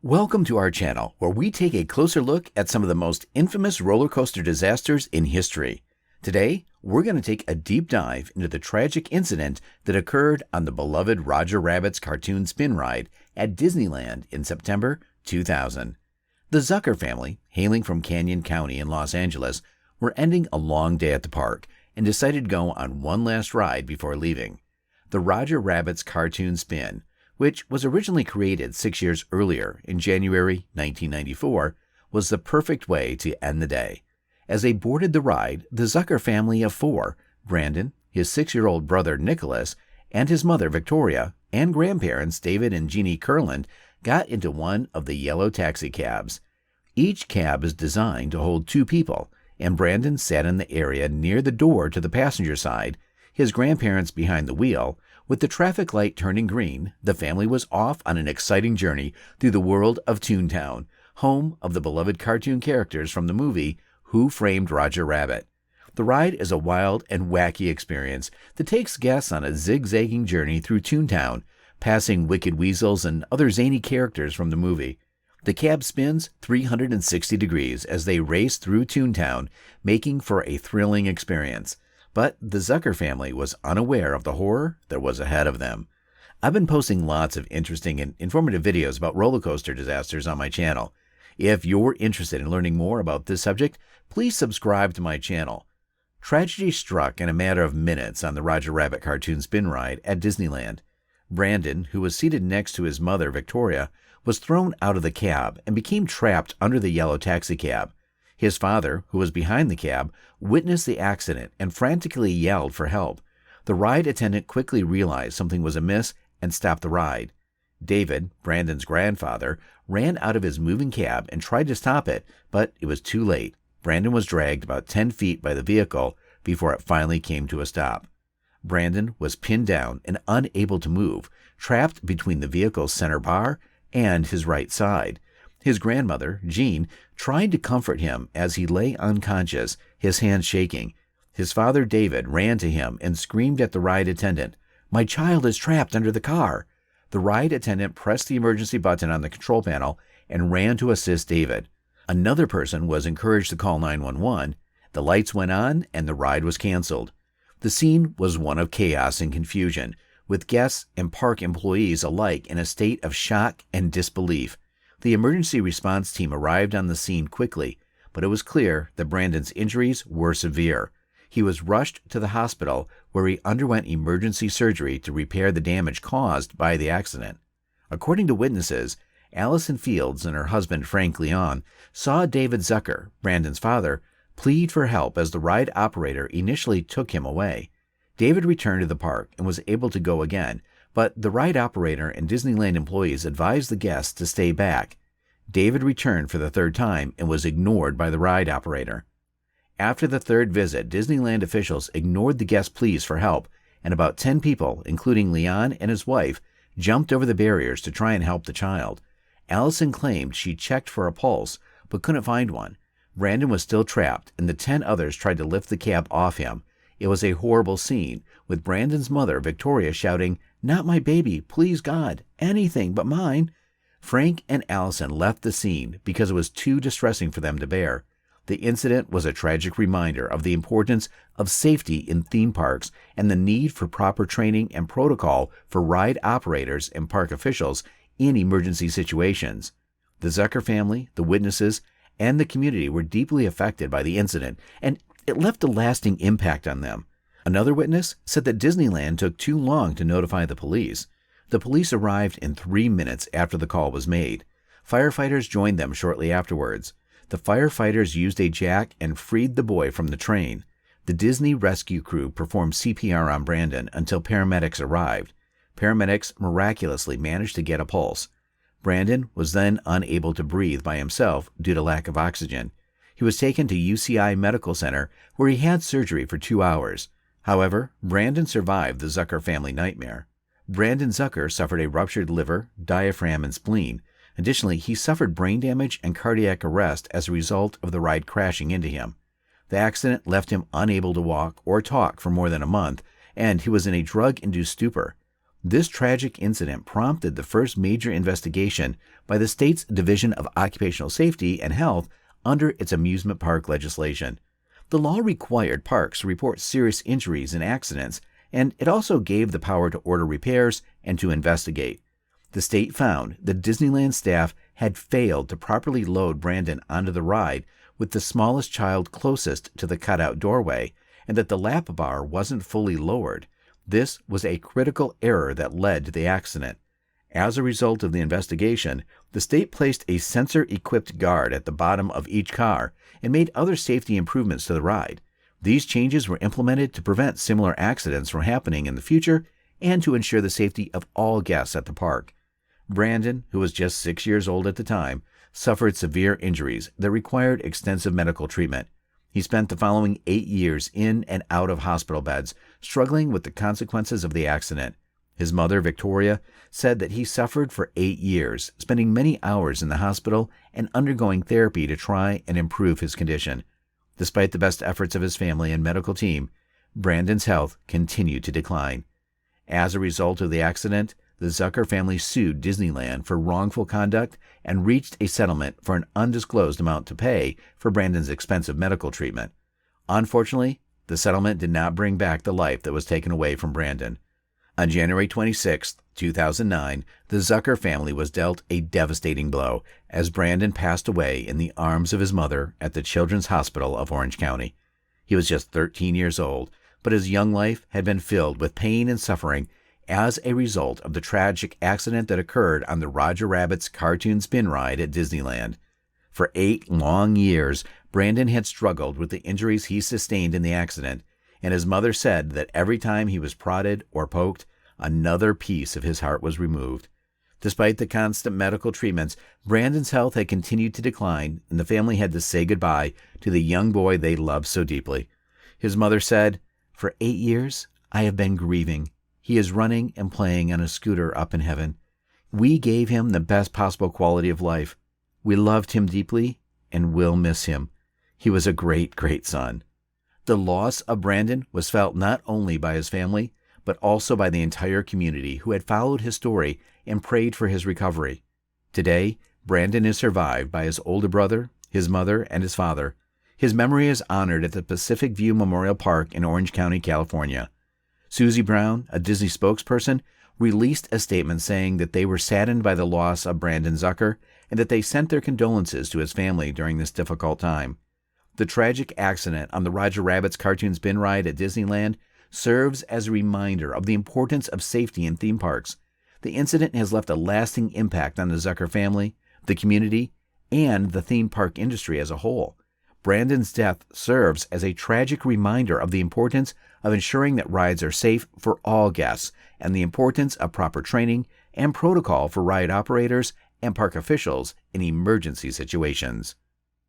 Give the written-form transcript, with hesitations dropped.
Welcome to our channel, where we take a closer look at some of the most infamous roller coaster disasters in history. Today, we're going to take a deep dive into the tragic incident that occurred on the beloved Roger Rabbit's cartoon spin ride at Disneyland in September 2000. The Zucker family, hailing from Canyon County in Los Angeles, were ending a long day at the park and decided to go on one last ride before leaving. The Roger Rabbit's cartoon spin, which was originally created 6 years earlier in January 1994, was the perfect way to end the day. As they boarded the ride, the Zucker family of four, Brandon, his 6-year-old brother Nicholas, and his mother Victoria, and grandparents David and Gene Kirland, got into one of the yellow taxicabs. Each cab is designed to hold 2 people, and Brandon sat in the area near the door to the passenger side, his grandparents behind the wheel. With the traffic light turning green, the family was off on an exciting journey through the world of Toontown, home of the beloved cartoon characters from the movie Who Framed Roger Rabbit. The ride is a wild and wacky experience that takes guests on a zigzagging journey through Toontown, passing wicked weasels and other zany characters from the movie. The cab spins 360 degrees as they race through Toontown, making for a thrilling experience. But the Zucker family was unaware of the horror that was ahead of them. I've been posting lots of interesting and informative videos about roller coaster disasters on my channel. If you're interested in learning more about this subject, please subscribe to my channel. Tragedy struck in a matter of minutes on the Roger Rabbit cartoon spin ride at Disneyland. Brandon, who was seated next to his mother Victoria, was thrown out of the cab and became trapped under the yellow taxicab. His father, who was behind the cab, witnessed the accident and frantically yelled for help. The ride attendant quickly realized something was amiss and stopped the ride. David, Brandon's grandfather, ran out of his moving cab and tried to stop it, but it was too late. Brandon was dragged about 10 feet by the vehicle before it finally came to a stop. Brandon was pinned down and unable to move, trapped between the vehicle's center bar and his right side. His grandmother, Jean, tried to comfort him as he lay unconscious, his hands shaking. His father, David, ran to him and screamed at the ride attendant, "My child is trapped under the car." The ride attendant pressed the emergency button on the control panel and ran to assist David. Another person was encouraged to call 911. The lights went on and the ride was canceled. The scene was one of chaos and confusion, with guests and park employees alike in a state of shock and disbelief. The emergency response team arrived on the scene quickly, but it was clear that Brandon's injuries were severe. He was rushed to the hospital, where he underwent emergency surgery to repair the damage caused by the accident. According to witnesses, Allison Fields and her husband Frank Leon saw David Zucker, Brandon's father, plead for help as the ride operator initially took him away. David returned to the park and was able to go again, but the ride operator and Disneyland employees advised the guests to stay back. David returned for the 3rd time and was ignored by the ride operator. After the 3rd visit, Disneyland officials ignored the guests' pleas for help, and about 10 people, including Leon and his wife, jumped over the barriers to try and help the child. Allison claimed she checked for a pulse, but couldn't find one. Brandon was still trapped, and the 10 others tried to lift the cab off him. It was a horrible scene, with Brandon's mother, Victoria, shouting, "Not my baby, please God, anything but mine." Frank and Allison left the scene because it was too distressing for them to bear. The incident was a tragic reminder of the importance of safety in theme parks and the need for proper training and protocol for ride operators and park officials in emergency situations. The Zucker family, the witnesses, and the community were deeply affected by the incident, and it left a lasting impact on them. Another witness said that Disneyland took too long to notify the police. The police arrived in 3 minutes after the call was made. Firefighters joined them shortly afterwards. The firefighters used a jack and freed the boy from the train. The Disney rescue crew performed CPR on Brandon until paramedics arrived. Paramedics miraculously managed to get a pulse. Brandon was then unable to breathe by himself due to lack of oxygen. He was taken to UCI Medical Center, where he had surgery for 2 hours. However, Brandon survived the Zucker family nightmare. Brandon Zucker suffered a ruptured liver, diaphragm, and spleen. Additionally, he suffered brain damage and cardiac arrest as a result of the ride crashing into him. The accident left him unable to walk or talk for more than a month, and he was in a drug-induced stupor. This tragic incident prompted the first major investigation by the state's Division of Occupational Safety and Health under its amusement park legislation. The law required parks to report serious injuries and accidents, and it also gave the power to order repairs and to investigate. The state found that Disneyland staff had failed to properly load Brandon onto the ride with the smallest child closest to the cutout doorway, and that the lap bar wasn't fully lowered. This was a critical error that led to the accident. As a result of the investigation, the state placed a sensor-equipped guard at the bottom of each car and made other safety improvements to the ride. These changes were implemented to prevent similar accidents from happening in the future and to ensure the safety of all guests at the park. Brandon, who was just 6 years old at the time, suffered severe injuries that required extensive medical treatment. He spent the following 8 years in and out of hospital beds, struggling with the consequences of the accident. His mother, Victoria, said that he suffered for 8 years, spending many hours in the hospital and undergoing therapy to try and improve his condition. Despite the best efforts of his family and medical team, Brandon's health continued to decline. As a result of the accident, the Zucker family sued Disneyland for wrongful conduct and reached a settlement for an undisclosed amount to pay for Brandon's expensive medical treatment. Unfortunately, the settlement did not bring back the life that was taken away from Brandon. On January 26, 2009, the Zucker family was dealt a devastating blow as Brandon passed away in the arms of his mother at the Children's Hospital of Orange County. He was just 13 years old, but his young life had been filled with pain and suffering as a result of the tragic accident that occurred on the Roger Rabbit's cartoon spin ride at Disneyland. For 8 long years, Brandon had struggled with the injuries he sustained in the accident, and his mother said that every time he was prodded or poked, another piece of his heart was removed. Despite the constant medical treatments, Brandon's health had continued to decline, and the family had to say goodbye to the young boy they loved so deeply. His mother said, "For 8 years, I have been grieving. He is running and playing on a scooter up in heaven. We gave him the best possible quality of life. We loved him deeply and will miss him. He was a great, great son." The loss of Brandon was felt not only by his family, but also by the entire community who had followed his story and prayed for his recovery. Today, Brandon is survived by his older brother, his mother, and his father. His memory is honored at the Pacific View Memorial Park in Orange County, California. Susie Brown, a Disney spokesperson, released a statement saying that they were saddened by the loss of Brandon Zucker and that they sent their condolences to his family during this difficult time. The tragic accident on the Roger Rabbit's cartoon spin ride at Disneyland serves as a reminder of the importance of safety in theme parks. The incident has left a lasting impact on the Zucker family, the community, and the theme park industry as a whole. Brandon's death serves as a tragic reminder of the importance of ensuring that rides are safe for all guests and the importance of proper training and protocol for ride operators and park officials in emergency situations.